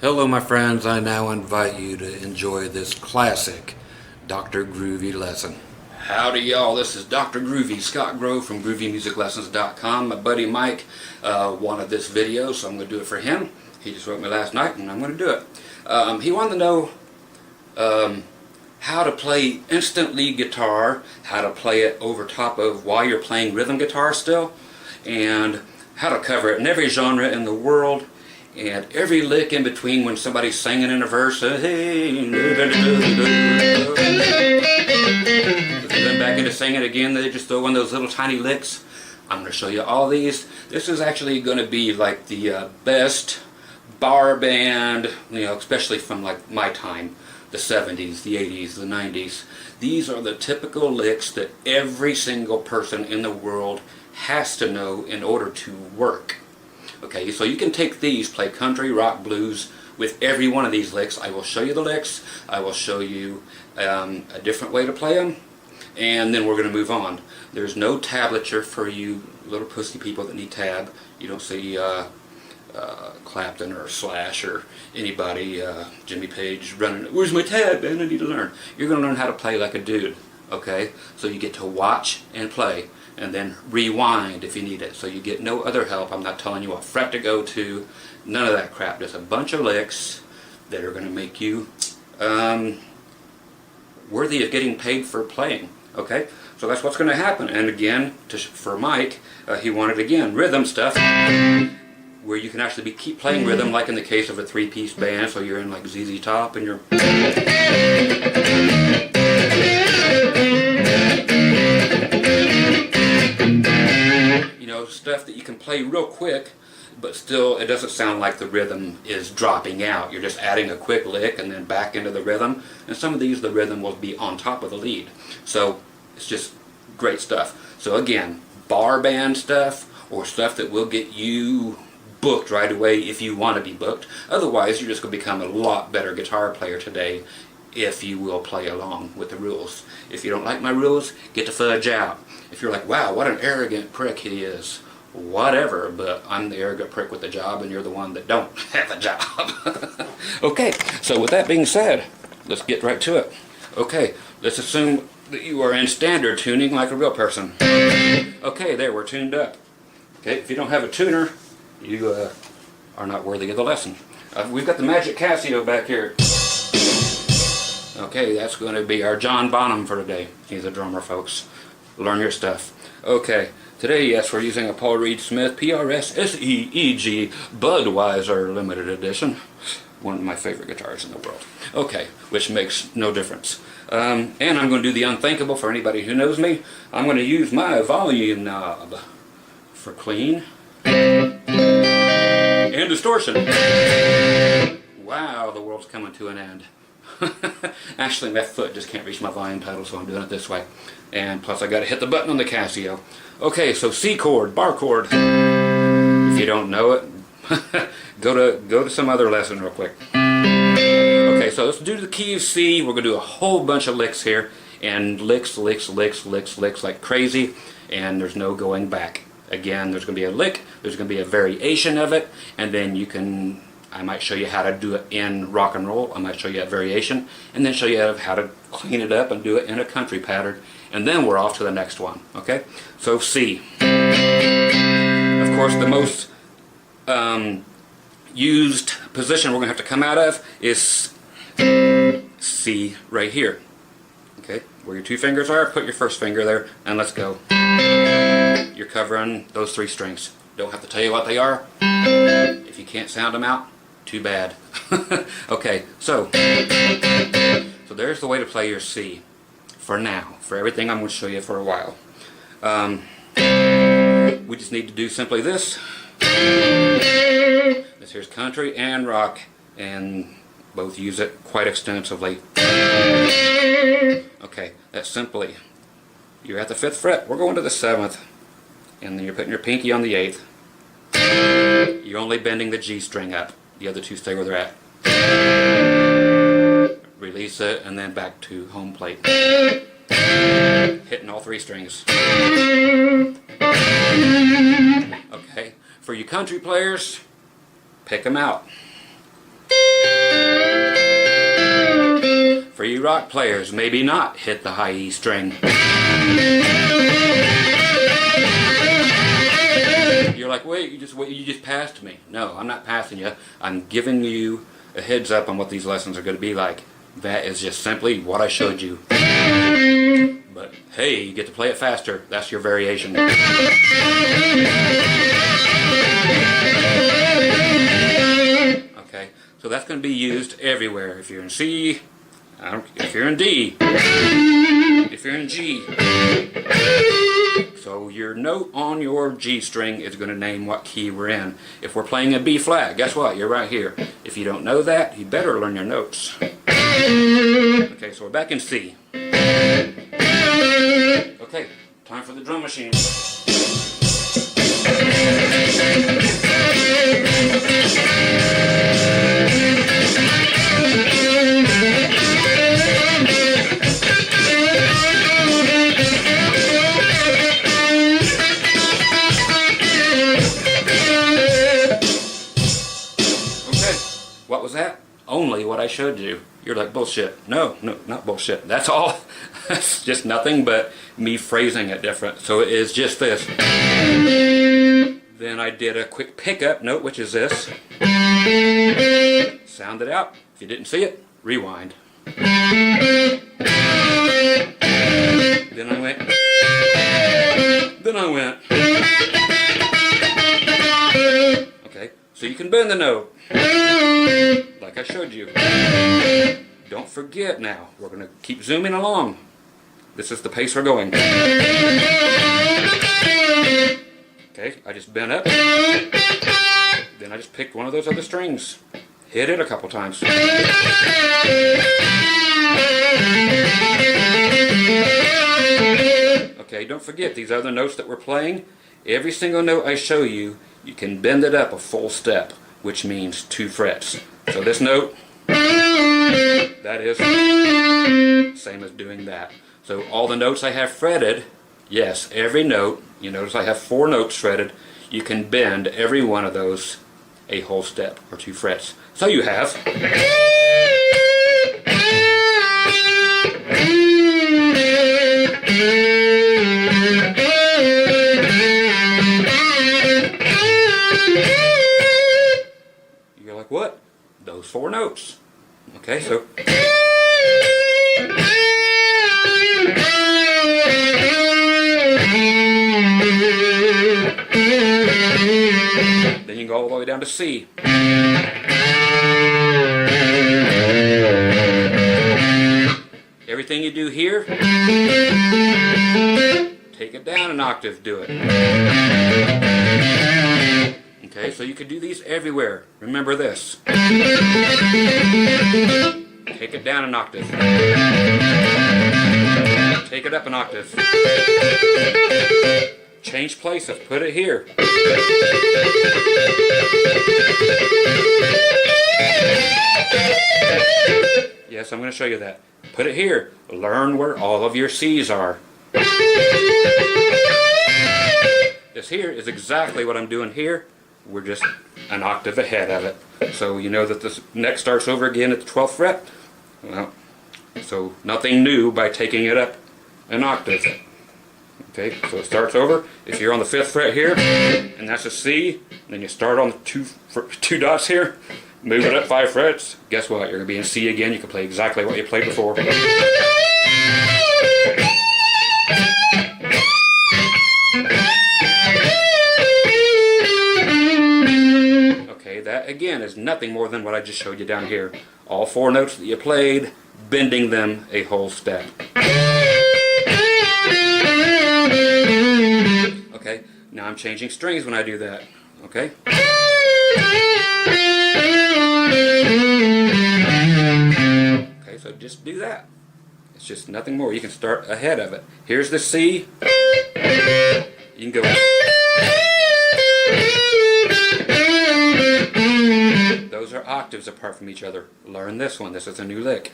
Hello my friends, I now invite you to enjoy this classic Dr. Groovy lesson. Howdy y'all, this is Dr. Groovy, Scott Grove from GroovyMusicLessons.com. My buddy Mike wanted this video, so I'm going to do it for him. He just wrote me last night and I'm going to do it. He wanted to know how to play instant lead guitar, how to play it over top of while you're playing rhythm guitar still, and how to cover it in every genre in the world, and every lick in between when somebody's singing in a verse. Hey, then back into singing again, they just throw in those little tiny licks. I'm going to show you all these. This is actually going to be like the best bar band, especially from like my time, the 70s, the 80s, the 90s. These are the typical licks that every single person in the world has to know in order to work. Okay, so you can take these, play country, rock, blues with every one of these licks. I will show you the licks. I will show you a different way to play them, and then we're going to move on. There's no tablature for you little pussy people that need tab. You don't see Clapton or Slash or anybody, Jimmy Page running, "Where's my tab, man? I need to learn." You're going to learn how to play like a dude. Okay, so you get to watch and play, and then rewind if you need it. So you get no other help. I'm not telling you what fret to go to, none of that crap. Just a bunch of licks that are going to make you worthy of getting paid for playing. Okay, so that's what's going to happen. And again, for Mike, he wanted again rhythm stuff, where you can actually keep playing rhythm, like in the case of a three-piece band. So you're in like ZZ Top and you're stuff that you can play real quick, but still it doesn't sound like the rhythm is dropping out. You're just adding a quick lick and then back into the rhythm. And some of these, the rhythm will be on top of the lead. So it's just great stuff. So again, bar band stuff, or stuff that will get you booked right away if you want to be booked. Otherwise, you're just going to become a lot better guitar player today if you will play along with the rules. If you don't like my rules, get the fudge out. If you're like, wow, what an arrogant prick he is, whatever, but I'm the arrogant prick with the job and you're the one that don't have a job. Okay, so with that being said, let's get right to it. Okay, let's assume that you are in standard tuning like a real person. Okay, there, we're tuned up. Okay, if you don't have a tuner, you are not worthy of the lesson. We've got the Magic Casio back here. Okay, that's going to be our John Bonham for today. He's a drummer, folks. Learn your stuff. Okay, today, yes, we're using a Paul Reed Smith PRS-SEEG Budweiser Limited Edition. One of my favorite guitars in the world. Okay, which makes no difference. And I'm going to do the unthinkable for anybody who knows me. I'm going to use my volume knob for clean and distortion. Wow, the world's coming to an end. Actually, my foot just can't reach my volume pedal, so I'm doing it this way. And plus I got to hit the button on the Casio. Okay, so C chord, bar chord. If you don't know it, go to some other lesson real quick. Okay, so let's do the key of C. We're going to do a whole bunch of licks here, and licks like crazy, and there's no going back. Again, there's going to be a lick, there's going to be a variation of it, and then I might show you how to do it in rock and roll. I might show you a variation, and then show you how to clean it up and do it in a country pattern, and then we're off to the next one. Okay, so C. Of course, the most used position we're going to have to come out of is C right here. Okay, where your two fingers are, put your first finger there, and let's go. You're covering those three strings. Don't have to tell you what they are. If you can't sound them out, too bad. Okay, so there's the way to play your C for now. For everything I'm going to show you for a while. We just need to do simply this. This here's country and rock, and both use it quite extensively. Okay, that's simply, you're at the 5th fret, we're going to the 7th, and then you're putting your pinky on the 8th. You're only bending the G string up. The other two stay where they're at. Release it, and then back to home plate. Hitting all three strings. Okay, for you country players, pick them out. For you rock players, maybe not hit the high E string. You're like, wait, you just passed me. No, I'm not passing you. I'm giving you a heads up on what these lessons are going to be like. That is just simply what I showed you. But hey, you get to play it faster. That's your variation. Okay, so that's going to be used everywhere. If you're in C, if you're in D, if you're in G. So your note on your G string is going to name what key we're in. If we're playing a B flat, guess what? You're right here. If you don't know that, you better learn your notes. Okay, so we're back in C. Okay, time for the drum machine. What was that? Only what I showed you. You're like, bullshit. No, not bullshit. That's all. That's just nothing but me phrasing it different. So it is just this. Then I did a quick pickup note, which is this. Sound it out. If you didn't see it, rewind. Then I went. Then I went. Okay, so you can bend the note. Like I showed you. Don't forget now, we're going to keep zooming along. This is the pace we're going. Okay, I just bent up. Then I just picked one of those other strings. Hit it a couple times. Okay, don't forget these other notes that we're playing. Every single note I show you, you can bend it up a full step, which means 2 frets. So this note, that is same as doing that. So all the notes I have fretted, yes, every note, you notice I have 4 notes fretted, you can bend every one of those a whole step or 2 frets. So you have you're like, what? Those 4 notes. Okay, so then you go all the way down to C. Everything you do here, take it down an octave, do it. Okay, so you could do these everywhere. Remember this. Take it down an octave. Take it up an octave. Change places. Put it here. Yes, I'm going to show you that. Put it here. Learn where all of your C's are. This here is exactly what I'm doing here. We're just an octave ahead of it. So you know that this neck starts over again at the 12th fret. Well, so nothing new by taking it up an octave. Okay, so it starts over. If you're on the 5th fret here, and that's a C, then you start on the two dots here, move it up 5 frets. Guess what? You're going to be in C again. You can play exactly what you played before. That again is nothing more than what I just showed you down here. All 4 notes that you played, bending them a whole step. Okay, now I'm changing strings when I do that. Okay? Okay, so just do that. It's just nothing more. You can start ahead of it. Here's the C. You can go. Those are octaves apart from each other. Learn this one. This is a new lick.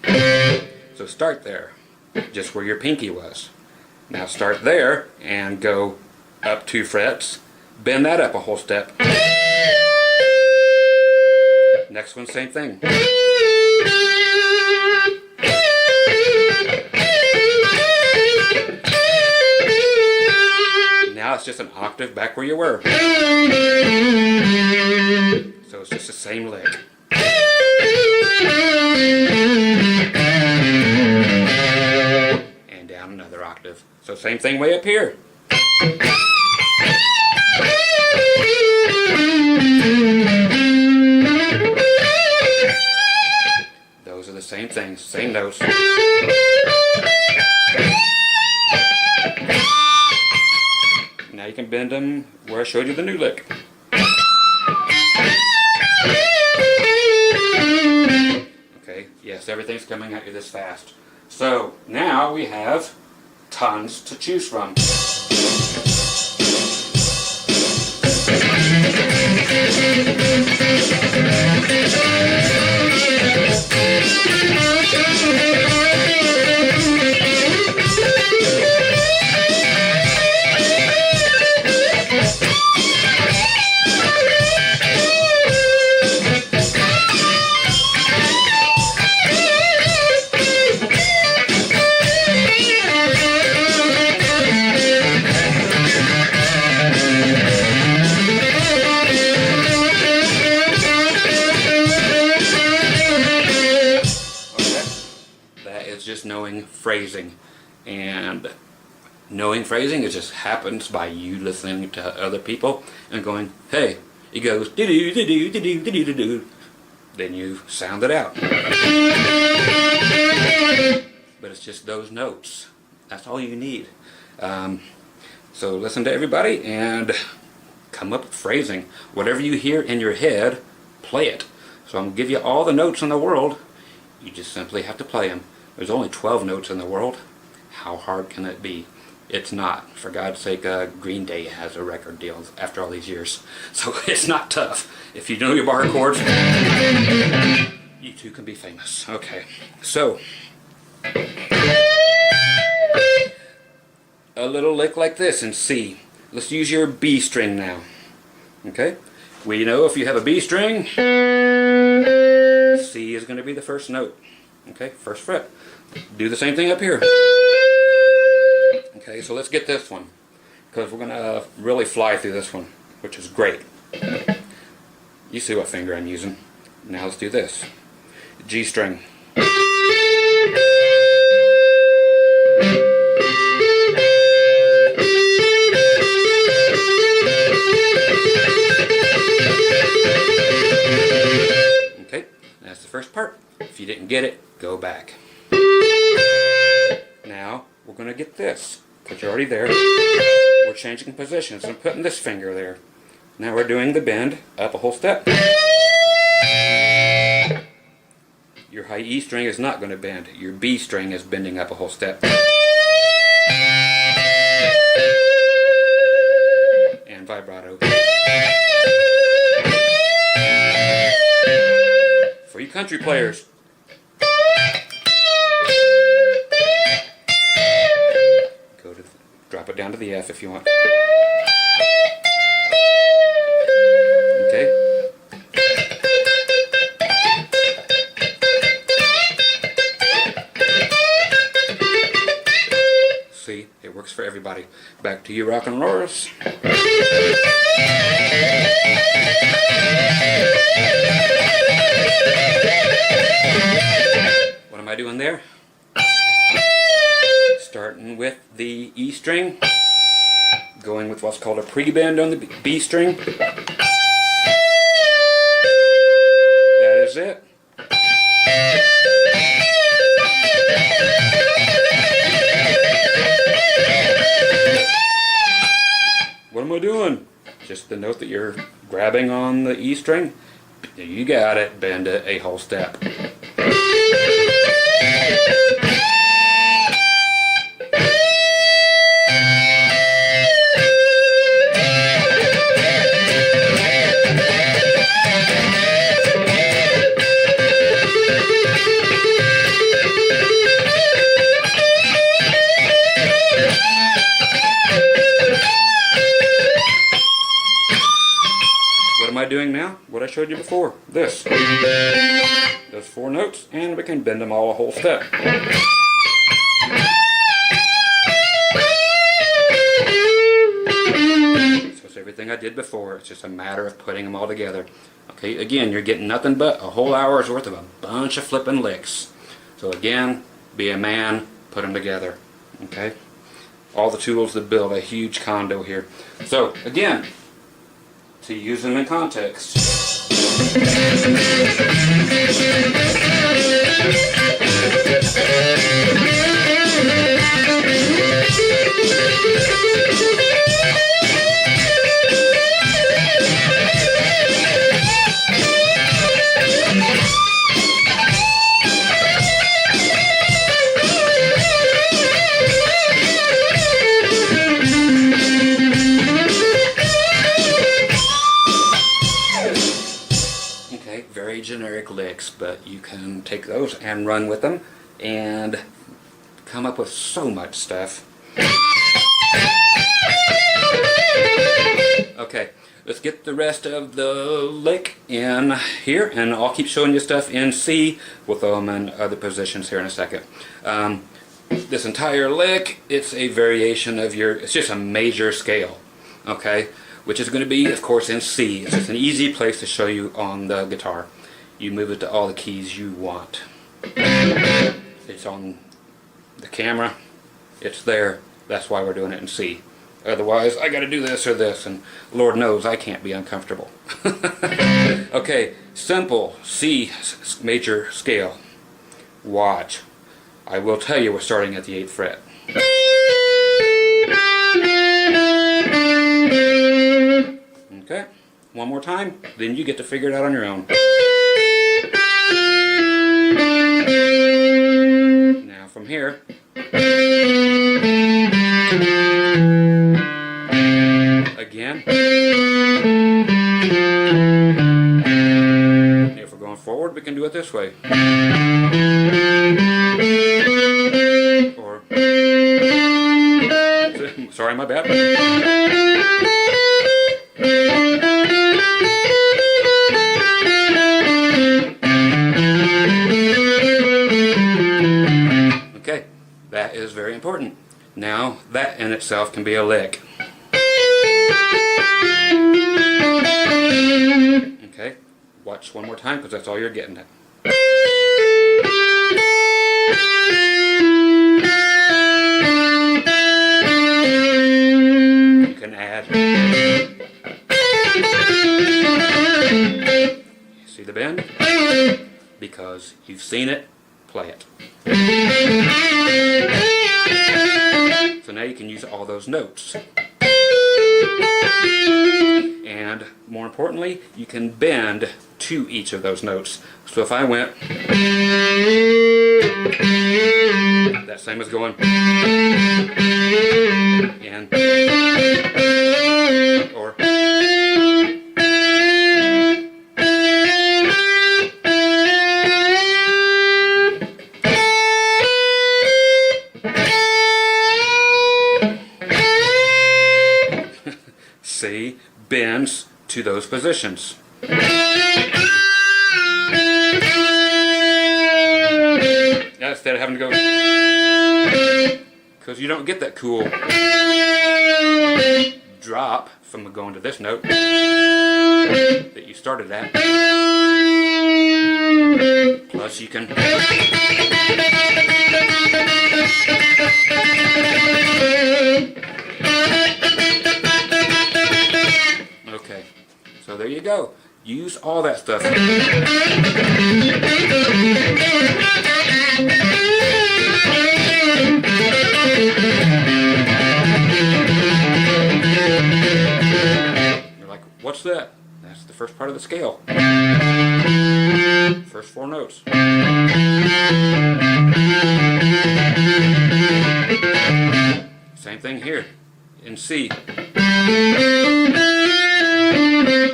So start there, just where your pinky was. Now start there and go up 2 frets. Bend that up a whole step. Next one, same thing. it's just an octave back where you were. So it's just the same lick. And down another octave. So same thing way up here. Those are the same things, same notes. Now you can bend them where I showed you the new lick. Okay, yes, everything's coming at you this fast. So now we have tons to choose from. Just knowing phrasing, and knowing phrasing, it just happens by you listening to other people and going, hey, it goes do do do do do do do do do, then you sound it out. But it's just those notes. That's all you need. So listen to everybody and come up with phrasing. Whatever you hear in your head, play it. So I'm gonna give you all the notes in the world. You just simply have to play them. There's only 12 notes in the world. How hard can it be? It's not. For God's sake, Green Day has a record deal after all these years. So it's not tough. If you know your bar chords, you too can be famous. Okay, so a little lick like this in C. Let's use your B string now. Okay? We know if you have a B string, C is going to be the first note. Okay, first fret. Do the same thing up here. Okay, so let's get this one, because we're going to really fly through this one, which is great. You see what finger I'm using. Now let's do this. G string. Okay, that's the first part. If you didn't get it, go back. Now we're going to get this, because you're already there. We're changing positions and putting this finger there. Now we're doing the bend up a whole step. Your high E string is not going to bend. Your B string is bending up a whole step. And vibrato. For you country players, drop it down to the F if you want. Okay. See, it works for everybody. Back to you, rock and rollers. What am I doing there? Starting with the E string, going with what's called a pre-bend on the B string. That is it. What am I doing? Just the note that you're grabbing on the E string. You got it. Bend it a whole step. What am I doing now? What I showed you before. This. Those 4 notes, and we can bend them all a whole step. did before. It's just a matter of putting them all together. Okay, again, you're getting nothing but a whole hour's worth of a bunch of flipping licks. So again, be a man, put them together. Okay, all the tools to build a huge condo here. So again, to use them in context. Very generic licks, but you can take those and run with them and come up with so much stuff. Okay, let's get the rest of the lick in here, and I'll keep showing you stuff in C. We'll throw them in other positions here in a second. This entire lick, it's a variation of it's just a major scale, okay? Which is going to be, of course, in C. It's just an easy place to show you on the guitar. You move it to all the keys you want. It's on the camera. It's there. That's why we're doing it in C. Otherwise, I got to do this or this, and Lord knows I can't be uncomfortable. Okay, simple C major scale. Watch. I will tell you we're starting at the 8th fret. Okay, one more time, then you get to figure it out on your own. Now from here, again. If we're going forward, we can do it this way. Or, sorry, my bad. Okay, that is very important. Now, that in itself can be a lick. Okay, watch one more time because that's all you're getting at. You can add. See the bend? Because you've seen it, play it. So now you can use all those notes. And more importantly, you can bend to each of those notes. So if I went, that same as going, and, or, C bends to those positions. Now instead of having to go, because you don't get that cool drop from going to this note that you started at. Plus you can okay, so there you go. Use all that stuff. You're like, what's that? That's the first part of the scale. First 4 notes. Same thing here in C.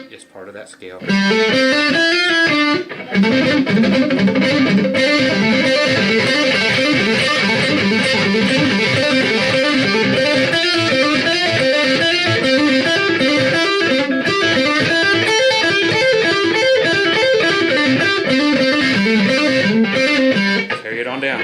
It's part of that scale. Carry it on down.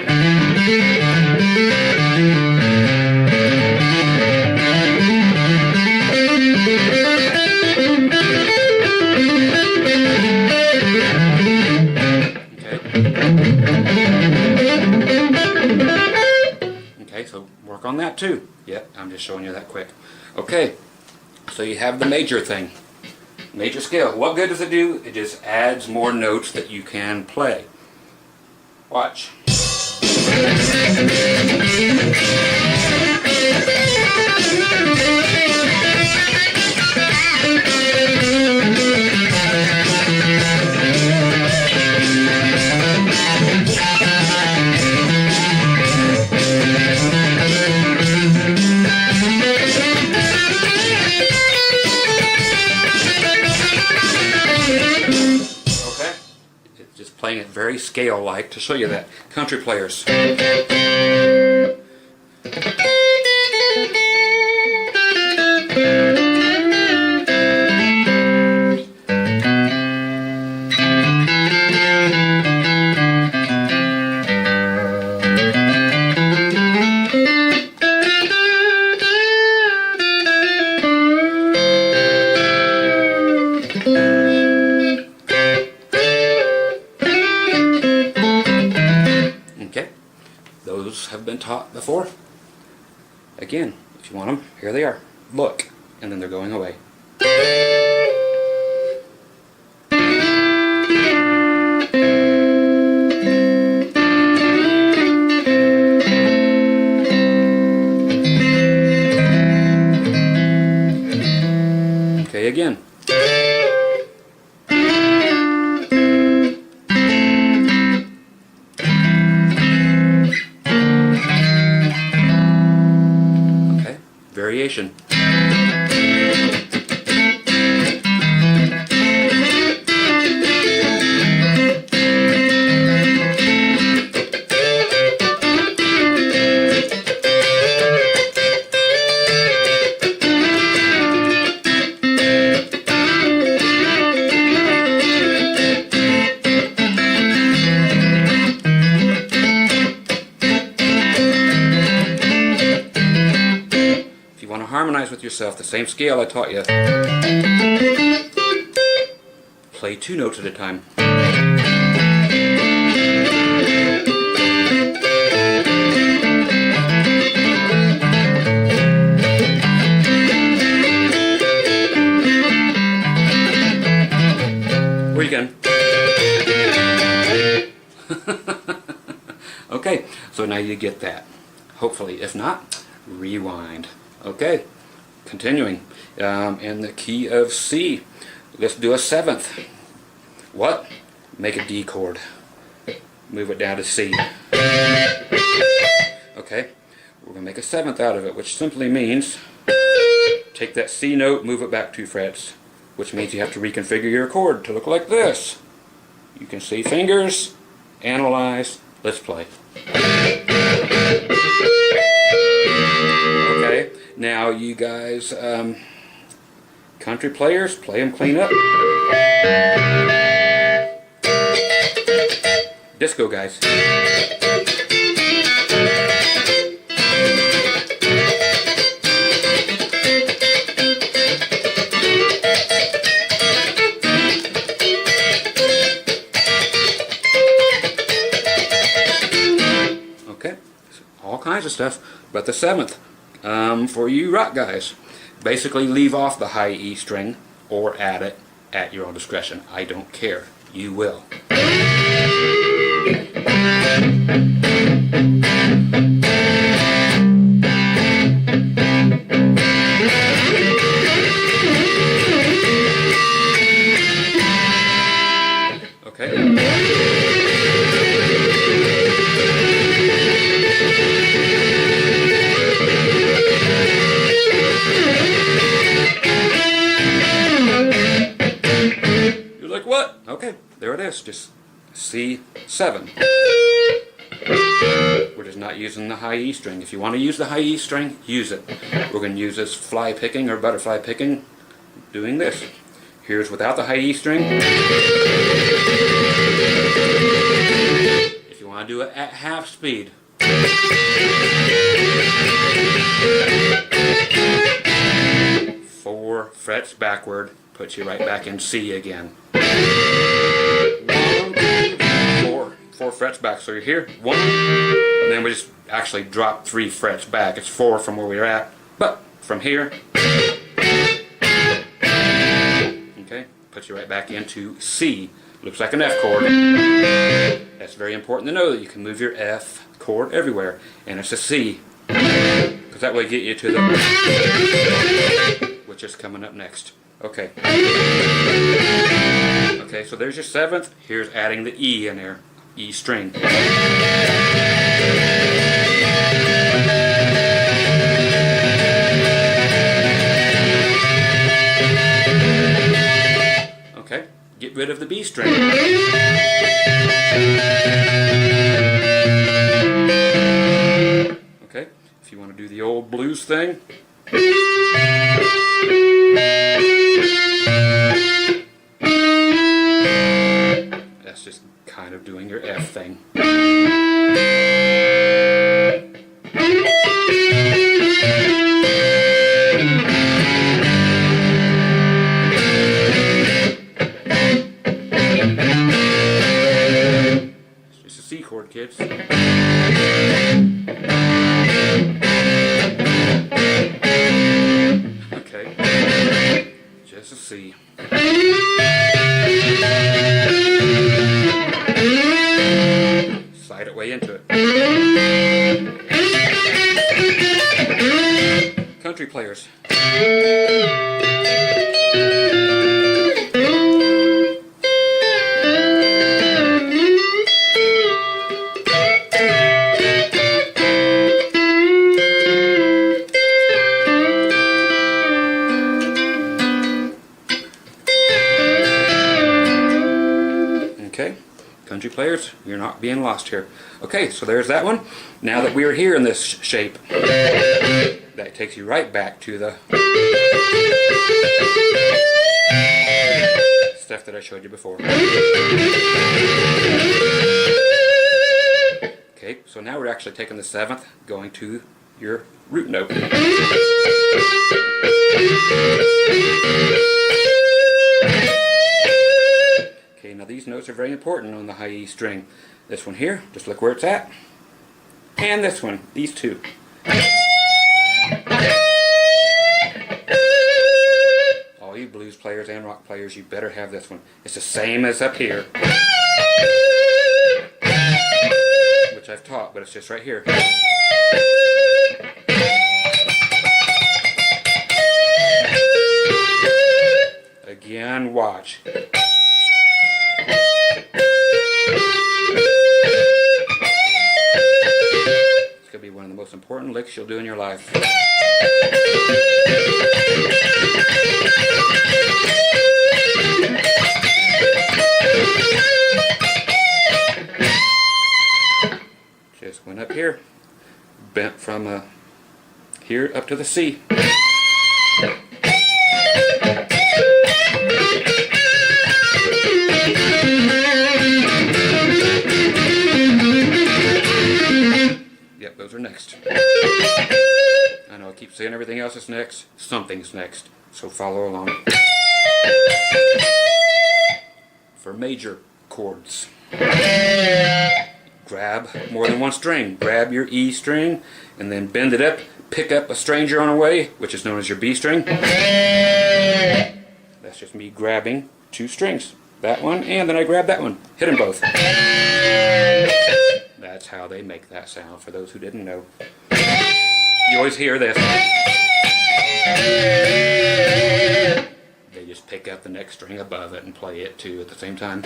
work on that too. Yep, I'm just showing you that quick. Okay, so you have the major thing. Major scale. What good does it do? It just adds more notes that you can play. Watch. Playing it very scale-like to show you that. Country players. Those have been taught before. Again, if you want them, here they are. Look, and then they're going away. Okay, again. Variation. Harmonize with yourself, the same scale I taught you. Play 2 notes at a time. Where you going? Okay, so now you get that. Hopefully, if not, rewind. Okay, continuing. In the key of C, let's do a 7th. What? Make a D chord. Move it down to C. Okay, we're going to make a 7th out of it, which simply means take that C note, move it back 2 frets, which means you have to reconfigure your chord to look like this. You can see fingers, analyze, let's play. Okay, now you guys, country players, play them clean up. Disco guys. Okay, all kinds of stuff, but the 7th. For you rock guys, basically leave off the high E string or add it at your own discretion. I don't care. You will. Okay. What? Okay, there it is, just C7. We're just not using the high E string. If you want to use the high E string, use it. We're going to use this fly picking or butterfly picking, doing this. Here's without the high E string. If you want to do it at half speed. 4 frets backward, puts you right back in C again. 1, 2, 4, 4, 4 frets back. So you're here, 1, and then we just actually drop 3 frets back. It's 4 from where we were at, but from here, okay, puts you right back into C. Looks like an F chord. That's very important to know that you can move your F chord everywhere, and it's a C, because that will get you to the, which is coming up next. Okay. Okay, so there's your 7th. Here's adding the E in there. E string. Okay, get rid of the B string. Okay, if you want to do the old blues thing. That's just kind of doing your F thing. It's just a C chord, kids. Okay, just a C. Slide it way into it. Country players. Okay, country players, you're not being lost here. Okay, so there's that one. Now that we are here in this shape, that takes you right back to the stuff that I showed you before. Okay, so now we're actually taking the 7th, going to your root note. Okay, now these notes are very important on the high E string. This one here, just look where it's at. And this one, these two. All you blues players and rock players, you better have this one. It's the same as up here, which I've taught, but it's just right here. Again, watch. It's going to be one of the most important licks you'll do in your life. Just went up here, bent from here up to the C. Yep, those are next. I know I keep saying everything else is next. Something's next. So follow along. For major chords, grab more than one string. Grab your E string and then bend it up. Pick up a stranger on the way, which is known as your B string. That's just me grabbing 2 strings. That one, and then I grab that one. Hit them both. That's how they make that sound, for those who didn't know. You always hear this. They just pick up the next string above it and play it too at the same time.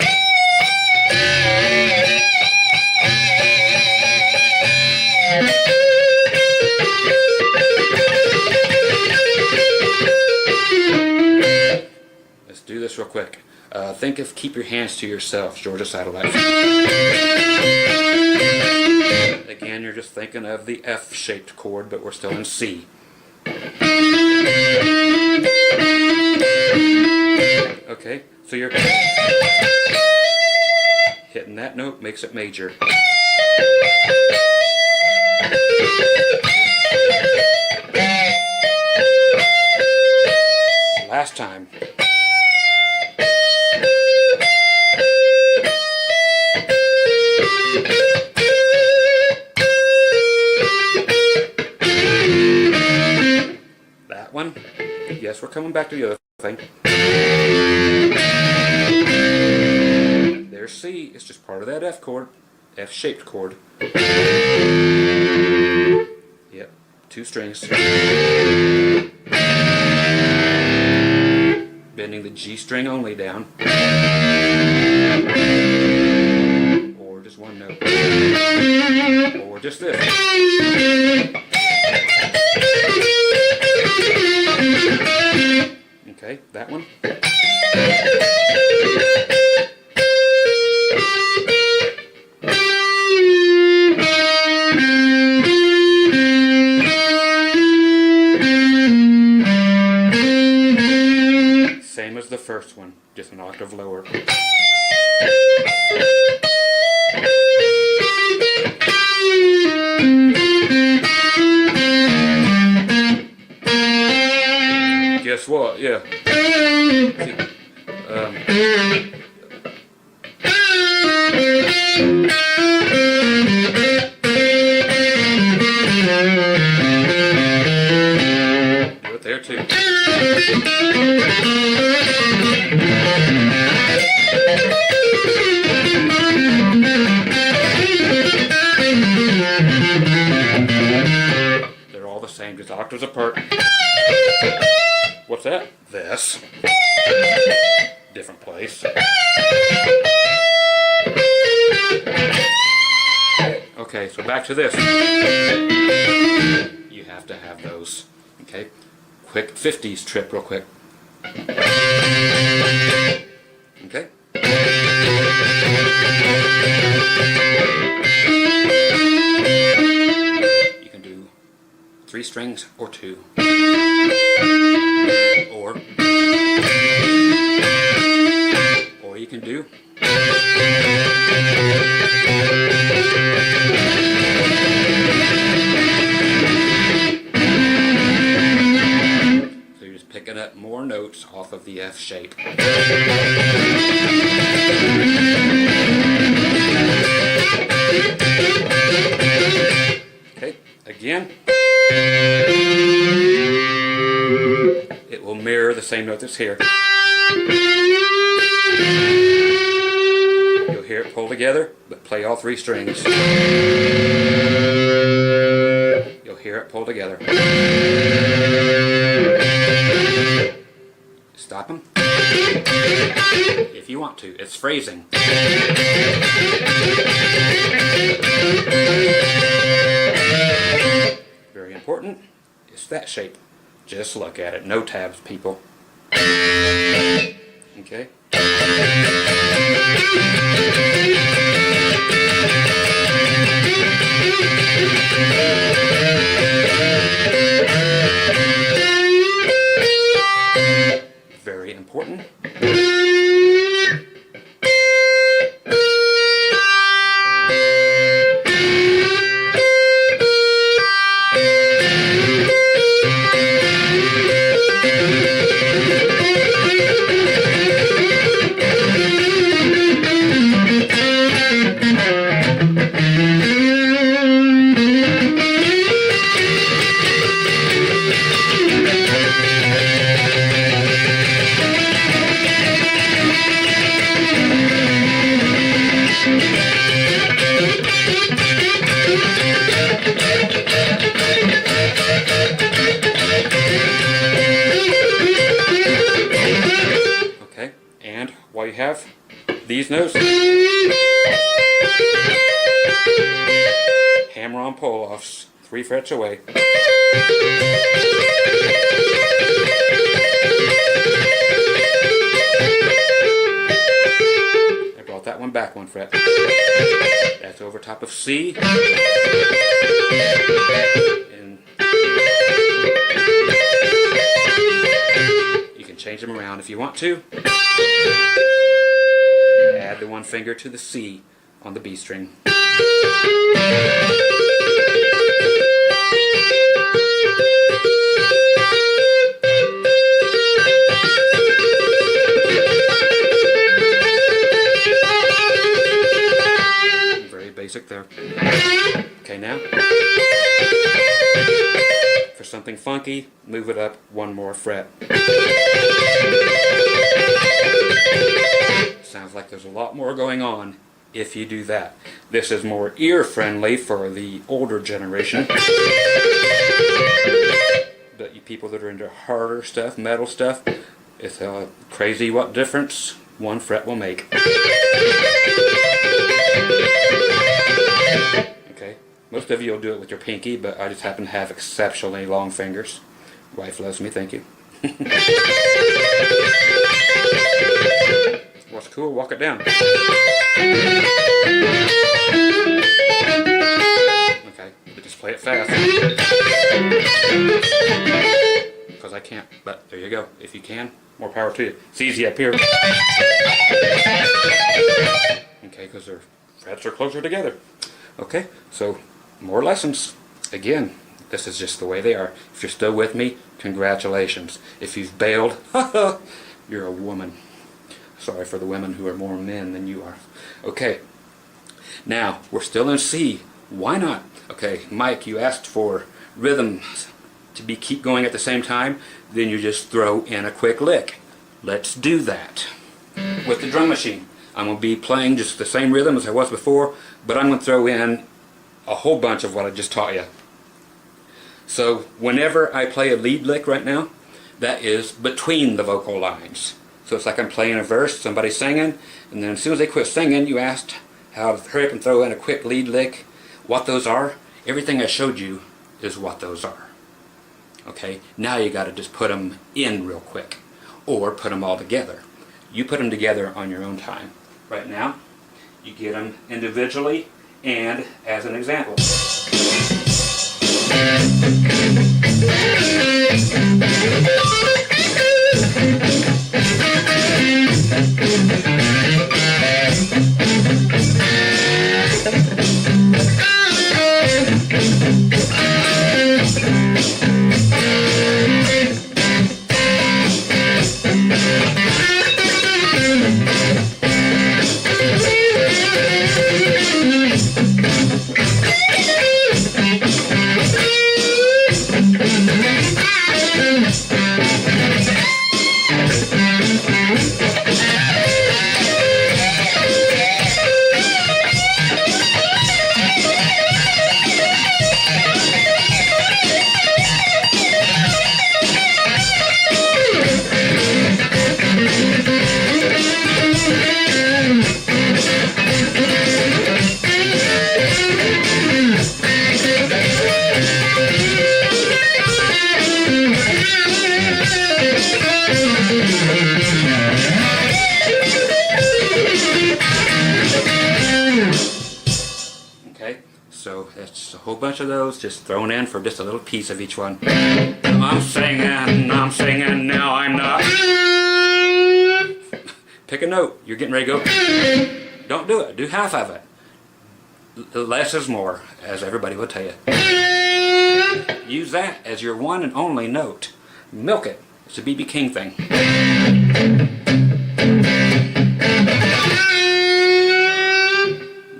Let's do this real quick. Think of Keep Your Hands to Yourself, Georgia Satellite. Again, you're just thinking of the F-shaped chord, but we're still in C. Okay, so you're hitting that note, makes it major. Last time. one. Yes, we're coming back to the other thing. There's C. It's just part of that F chord. F-shaped chord. Yep, 2 strings. Bending the G string only down. Or just one note. Or just this. Okay, that one. Same as the first one, just an octave lower. Guess what? Yeah. Do it there too. They're all the same, just octaves apart. What's that? This. Different place. Okay, so back to this. You have to have those. Okay? Quick 50s trip real quick. Okay? You can do 3 strings or 2. Or you can do so you're just picking up more notes off of the F shape. Okay, again. It will mirror the same note that's here. You'll hear it pull together, but play all 3 strings. You'll hear it pull together. Stop them. If you want to, it's phrasing. Very important. It's that shape. Just look at it. No tabs, people. Okay? Very important. Okay, and while you have these notes, hammer on pull-offs, 3 frets away. I brought that one back 1 fret. That's over top of C. And you can change them around if you want to. Add the 1 finger to the C on the B string. Very basic there. Okay, now, for there's something funky, move it up one more fret. Sounds like there's a lot more going on if you do that. This is more ear-friendly for the older generation. But you people that are into harder stuff, metal stuff, it's crazy what difference one fret will make. Okay, most of you will do it with your pinky, but I just happen to have exceptionally long fingers. Wife loves me, thank you. What's cool? Walk it down. Okay, but just play it fast. Because I can't, but there you go. If you can, more power to you. It's easy up here. Okay, because their frets are closer together. Okay, so more lessons. Again, this is just the way they are. If you're still with me, congratulations. If you've bailed, you're a woman. Sorry for the women who are more men than you are. Okay, now we're still in C. Why not? Okay, Mike, you asked for rhythms to keep going at the same time. Then you just throw in a quick lick. Let's do that with the drum machine. I'm going to be playing just the same rhythm as I was before, but I'm going to throw in a whole bunch of what I just taught you. So whenever I play a lead lick right now, that is between the vocal lines. So it's like I'm playing a verse, somebody's singing, and then as soon as they quit singing, you asked how to hurry up and throw in a quick lead lick. What those are, everything I showed you is what those are. Okay, now you got to just put them in real quick, or put them all together. You put them together on your own time. Right now, you get them individually and as an example. So it's a whole bunch of those just thrown in for just a little piece of each one. I'm singing, now I'm not. Pick a note, you're getting ready to go. Don't do it, do half of it. Less is more, as everybody will tell you. Use that as your one and only note. Milk it. It's a B.B. King thing.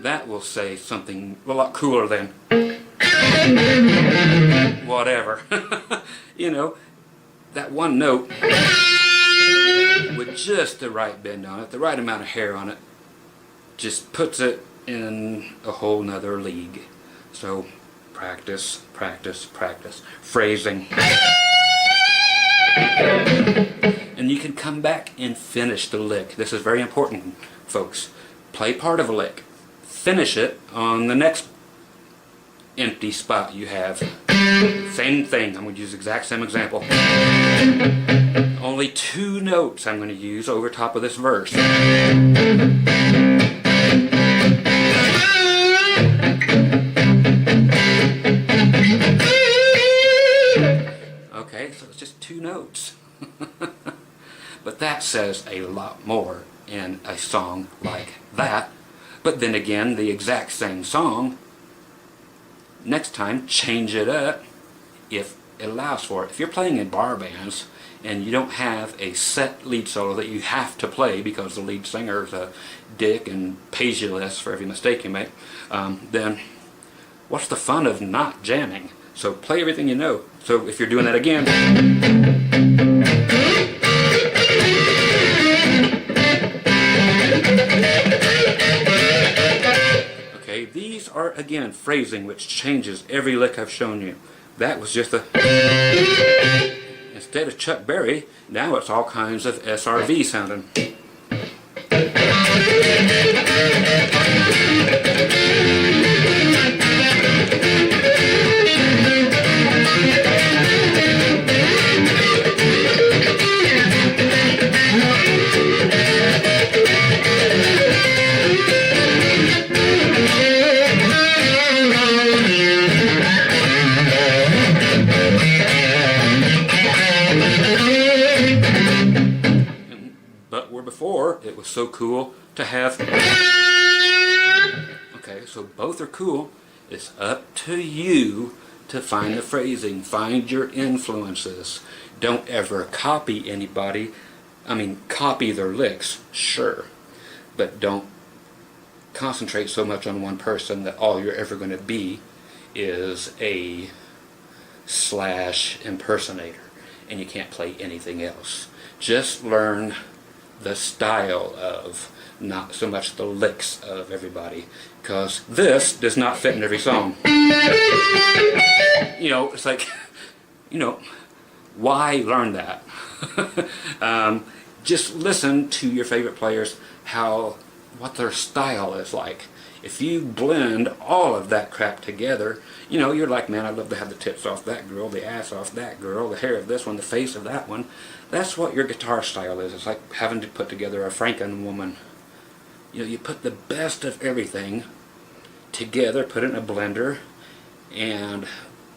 That will say something a lot cooler than whatever. You know, that one note with just the right bend on it, the right amount of hair on it, just puts it in a whole nother league. So practice, practice, practice. Phrasing. And you can come back and finish the lick. This is very important, folks. Play part of a lick. Finish it on the next empty spot you have. Same thing. I'm going to use the exact same example. Only 2 notes I'm going to use over top of this verse. Okay, so it's just 2 notes. But that says a lot more in a song like that. But then again, the exact same song, next time change it up if it allows for it. If you're playing in bar bands and you don't have a set lead solo that you have to play because the lead singer is a dick and pays you less for every mistake you make, then what's the fun of not jamming? So play everything you know. So if you're doing that again, okay, these are again phrasing, which changes every lick I've shown you. That was just a, instead of Chuck Berry, now it's all kinds of SRV sounding. But where before it was so cool to have, okay, so both are cool. It's up to you to find the phrasing, find your influences. Don't ever copy anybody. I mean, copy their licks, sure, but don't concentrate so much on one person that all you're ever going to be is a slash impersonator and you can't play anything else. Just learn the style of, not so much the licks of everybody, because this does not fit in every song. You know, it's like, you know, why learn that? Just listen to your favorite players, what their style is like. If you blend all of that crap together, you know, you're like, man, I'd love to have the tits off that girl, the ass off that girl, the hair of this one, the face of that one. That's what your guitar style is. It's like having to put together a Franken woman. You know, you put the best of everything together, put it in a blender, and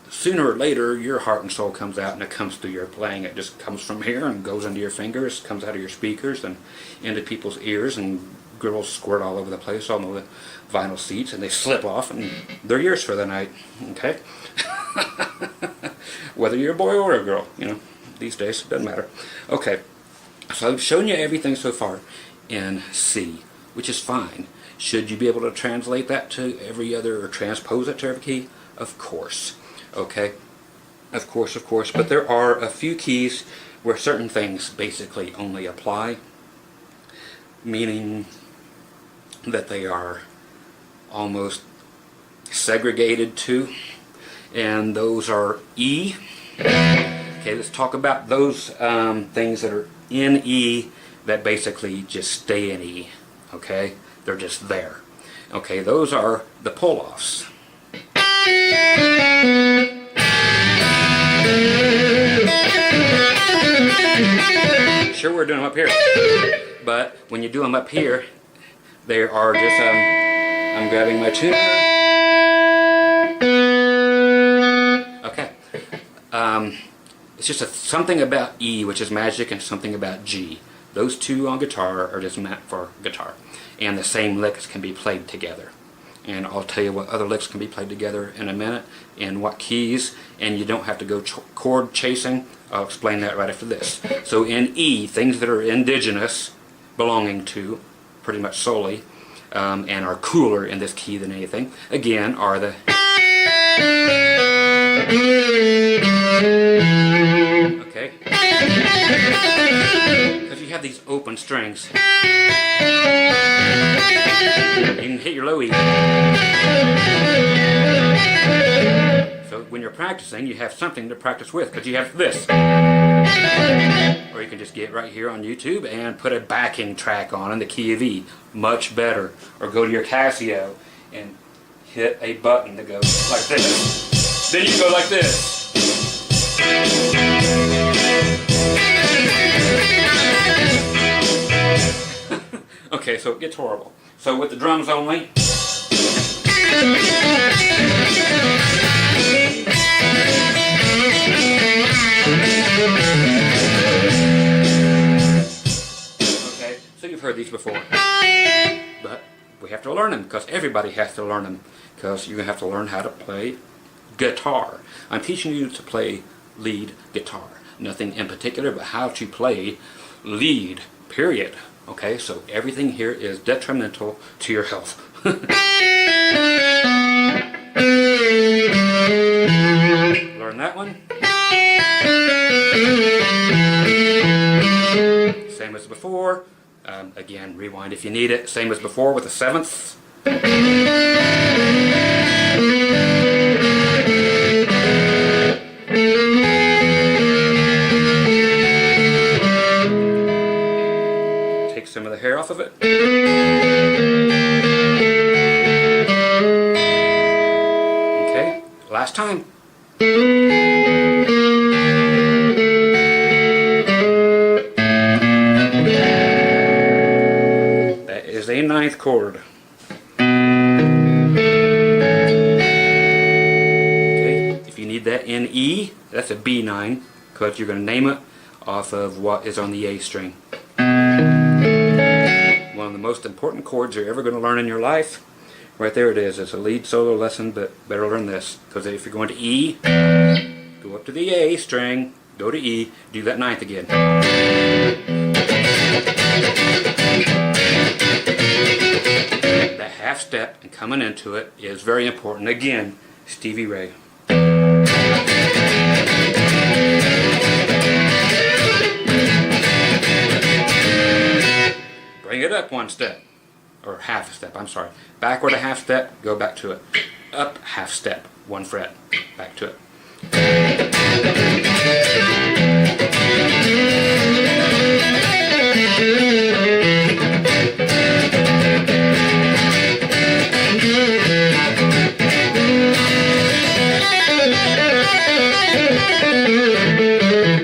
sooner or later your heart and soul comes out and it comes through your playing. It just comes from here and goes into your fingers, comes out of your speakers and into people's ears, and girls squirt all over the place on the vinyl seats and they slip off and they're yours for the night. Okay? Whether you're a boy or a girl, you know, these days, it doesn't matter. Okay, so I've shown you everything so far in C, which is fine. Should you be able to translate that to every other, or transpose it to every key? Of course. Okay? Of course, but there are a few keys where certain things basically only apply, meaning that they are almost segregated to, and those are E. Okay, let's talk about those things that are in E that basically just stay in E. Okay, they're just there. Okay, those are the pull-offs. Sure, we're doing them up here, but when you do them up here, they are just, I'm grabbing my tuner. Okay. It's just something about E, which is magic, and something about G. Those two on guitar are just meant for guitar. And the same licks can be played together. And I'll tell you what other licks can be played together in a minute, and what keys, and you don't have to go chord chasing. I'll explain that right after this. So in E, things that are indigenous, belonging to, pretty much solely, and are cooler in this key than anything, again, are the... Okay? Because you have these open strings. You can hit your low E. So when you're practicing, you have something to practice with, because you have this. Or you can just get right here on YouTube and put a backing track on in the key of E. Much better. Or go to your Casio and hit a button that goes like this. Then you go like this. Okay, so it gets horrible. So with the drums only. Okay, so you've heard these before. But we have to learn them, because everybody has to learn them, because you're going to have to learn how to play guitar. I'm teaching you to play lead guitar. Nothing in particular, but how to play lead, period. Okay, so everything here is detrimental to your health. Learn that one. as before. Again, rewind if you need it. Same as before with the 7th. Take some of the hair off of it. Okay, last time. That is a 9th chord. Okay, if you need that in E, that's a B9, because you're going to name it off of what is on the A string. One of the most important chords you're ever going to learn in your life. Right there it is. It's a lead solo lesson, but better learn this, because if you're going to E, go up to the A string, go to E, do that 9th again. That half step and coming into it is very important. Again, Stevie Ray. Bring it up one step, or half a step, I'm sorry. Backward a half step, go back to it. Up half step, 1 fret, back to it.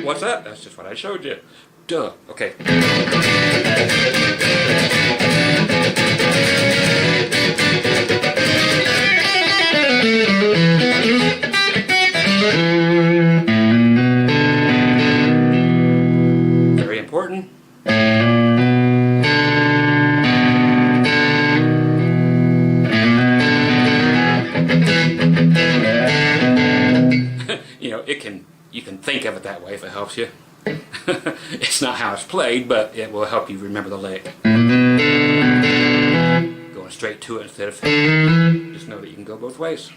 What's that? That's just what I showed you. Duh. Okay. Very important. You know, you can think of it that way if it helps you. It's not how it's played, but it will help you remember the lick. Going straight to it instead of... Just know that you can go both ways.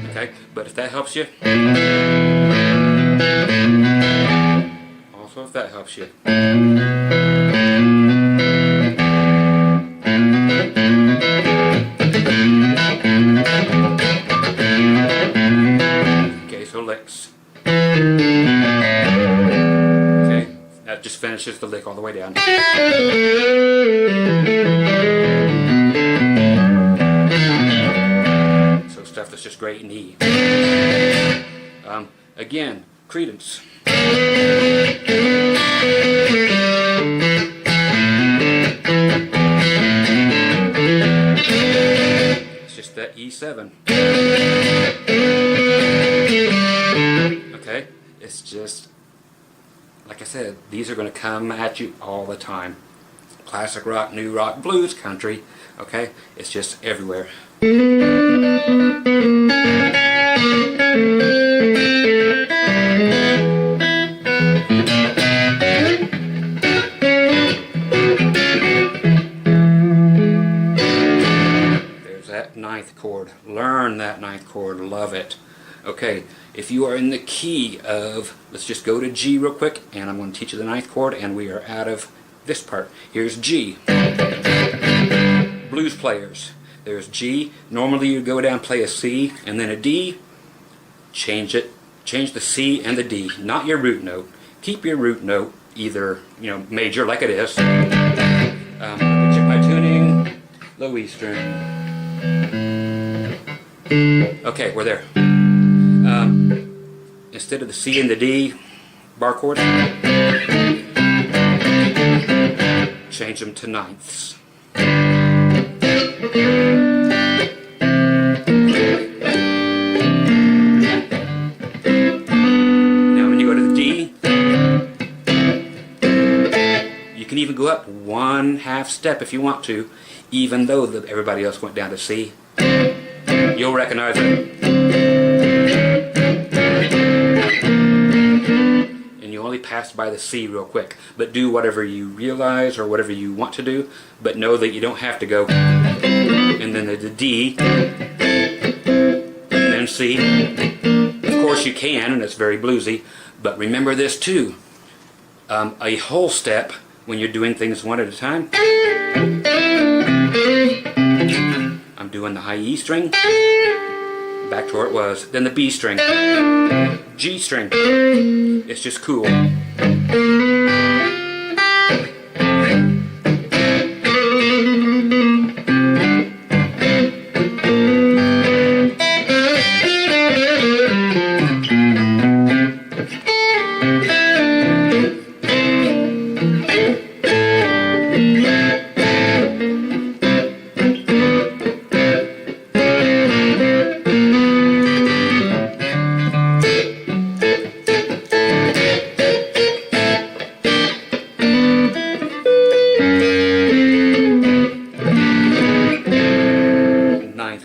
Okay, but if that helps you... Also, if that helps you. Okay, so licks. Okay, that just finishes the lick all the way down. So stuff that's just great in E. Again, Credence. It's just that E7. Okay, it's just, like I said, these are going to come at you all the time. Classic rock, new rock, blues, country, okay? It's just everywhere. That 9th chord. Learn that 9th chord. Love it. Okay, if you are in the key of, let's just go to G real quick, and I'm going to teach you the 9th chord, and we are out of this part. Here's G. Blues players. There's G. Normally you go down, play a C, and then a D. Change it. Change the C and the D. Not your root note. Keep your root note either, you know, major like it is. Check my tuning. Low E string. Okay, we're there. Instead of the C and the D bar chord, change them to 9ths. Now when you go to the D, you can even go up 1/2 step if you want to, even though everybody else went down to C. You'll recognize it. And you only only pass by the C real quick. But do whatever you realize or whatever you want to do, but know that you don't have to go and then the D and then C. Of course you can, and it's very bluesy, but remember this too. A whole step when you're doing things one at a time. I'm doing the high E string, back to where it was, then the B string, G string. It's just cool.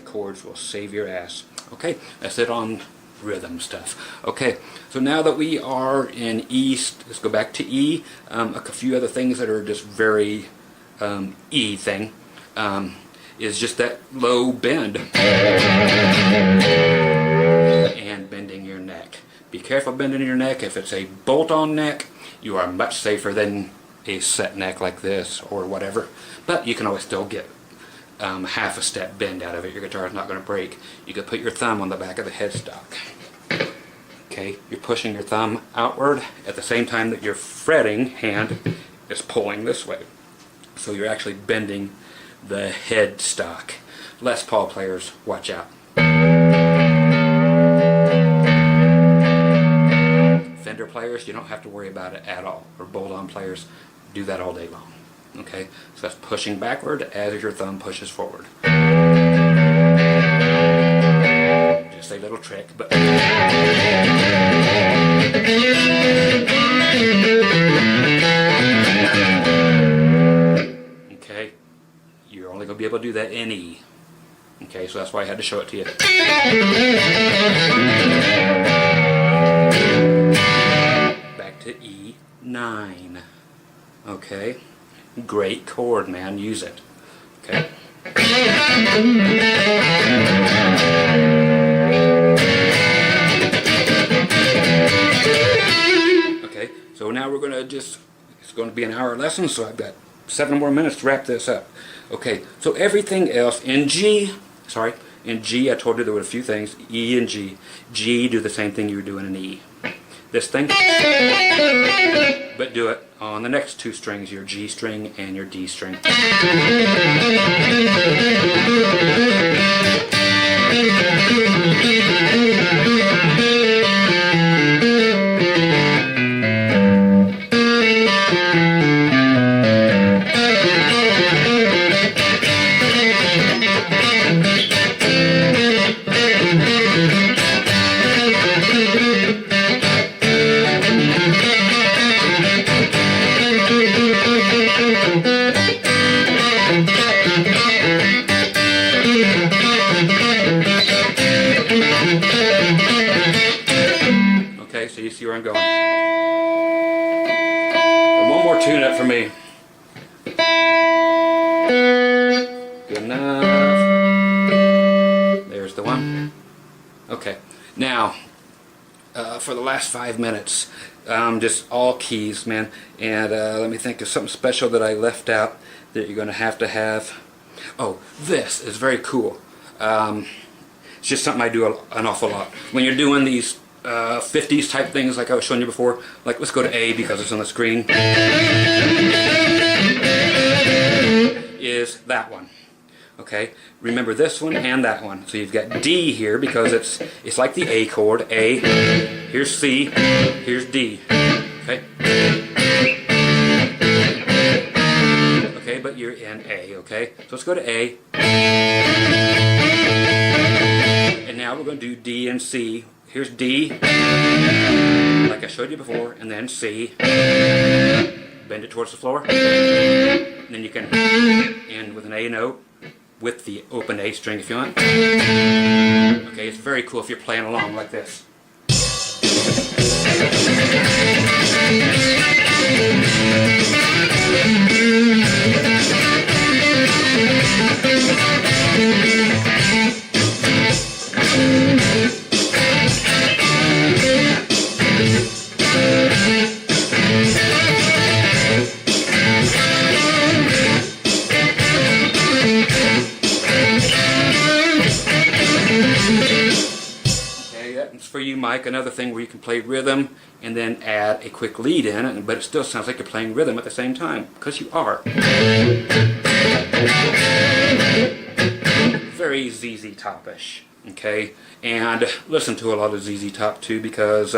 Chords will save your ass. Okay, that's it on rhythm stuff. Okay, so now that we are in E, let's go back to E. A few other things that are just very E thing is just that low bend and bending your neck. Be careful bending your neck. If it's a bolt-on neck, you are much safer than a set neck like this or whatever, but you can always still get half a step bend out of it. Your guitar is not going to break. You can put your thumb on the back of the headstock. Okay, you're pushing your thumb outward at the same time that your fretting hand is pulling this way. So you're actually bending the headstock. Les Paul players, watch out. Fender players, you don't have to worry about it at all. Or bolt-on players, do that all day long. Okay, so that's pushing backward as your thumb pushes forward. Just a little trick, but okay, you're only going to be able to do that in E. Okay, so that's why I had to show it to you. Back to E9. Okay. Great chord, man. Use it. Okay. Okay, so now we're going to it's going to be an hour lesson, so I've got 7 more minutes to wrap this up. Okay, so everything else in G, in G I told you there were a few things, E and G. G, do the same thing you were doing in E. This thing, but do it on the next 2 strings, your G string and your D string. Okay, so you see where I'm going. And one more tune up for me. Good enough. There's the one. Okay, now for the last 5 minutes, just all keys, man. And let me think of something special that I left out that you're going to have. Oh, this is very cool. It's just something I do an awful lot. When you're doing these 50s type things like I was showing you before, like let's go to A because it's on the screen, is that one. Okay, remember this one and that one. So you've got D here because it's like the A chord. A, here's C, here's D. Okay. Okay, but you're in A. Okay, so let's go to A. And now we're going to do D and C. Here's D, like I showed you before, and then C. Bend it towards the floor. And then you can end with an A note with the open A string if you want. Okay, it's very cool if you're playing along like this. like another thing where you can play rhythm and then add a quick lead in, but it still sounds like you're playing rhythm at the same time, because you are. Very ZZ Top-ish, okay? And listen to a lot of ZZ Top too, because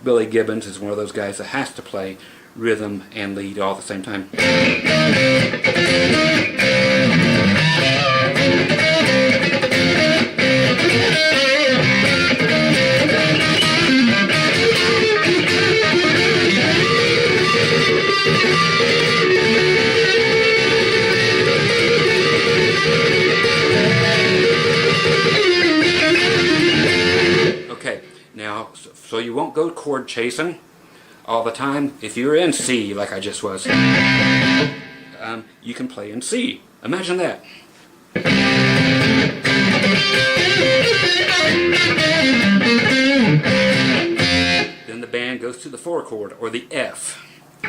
Billy Gibbons is one of those guys that has to play rhythm and lead all at the same time. Okay, now, so you won't go chord chasing all the time. If you're in C, like I just was, you can play in C. Imagine that. Then the band goes to the 4 chord, or the F.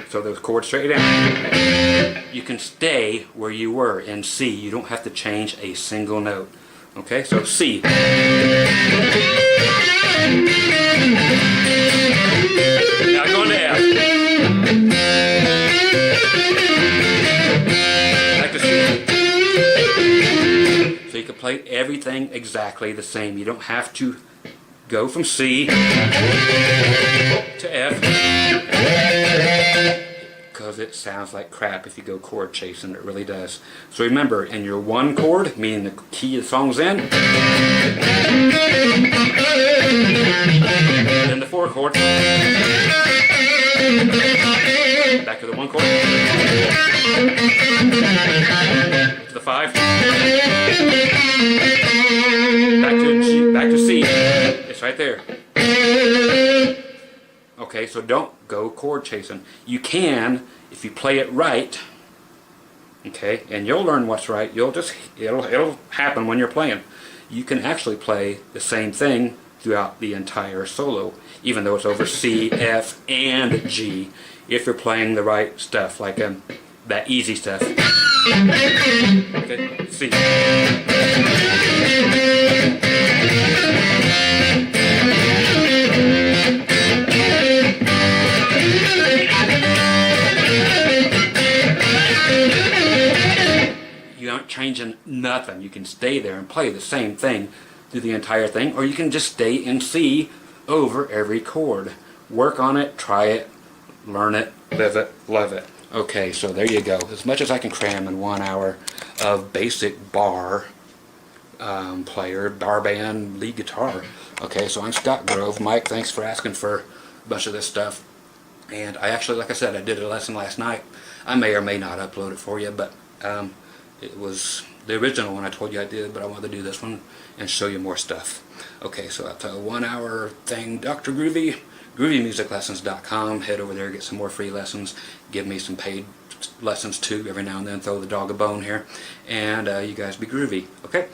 So those chords straight down. You can stay where you were in C. You don't have to change a single note. Okay, so C. Now go into F. Back to C. So you can play everything exactly the same. You don't have to go from C to F, because it sounds like crap if you go chord chasing. It really does. So remember, in your 1 chord, meaning the key the song's in, then the 4 chord, back to the 1 chord, to the 5, back to C. It's right there. Okay, so don't go chord chasing. You can, if you play it right, okay, and you'll learn what's right. It'll happen when you're playing. You can actually play the same thing throughout the entire solo, even though it's over C, F, and G, if you're playing the right stuff, like that easy stuff. Okay, C. You aren't changing nothing. You can stay there and play the same thing through the entire thing, or you can just stay in C over every chord. Work on it, try it, learn it, live it, love it. Okay, so there you go. As much as I can cram in 1 hour of basic bar player, bar band, lead guitar. Okay, so I'm Scott Grove. Mike, thanks for asking for a bunch of this stuff. And I actually, like I said, I did a lesson last night. I may or may not upload it for you, but it was the original one I told you I did, but I wanted to do this one and show you more stuff. Okay, so that's a 1 hour thing. Dr. Groovy, GroovyMusicLessons.com. Head over there, get some more free lessons. Give me some paid lessons too every now and then. Throw the dog a bone here. And you guys be groovy. Okay?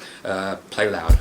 Play loud.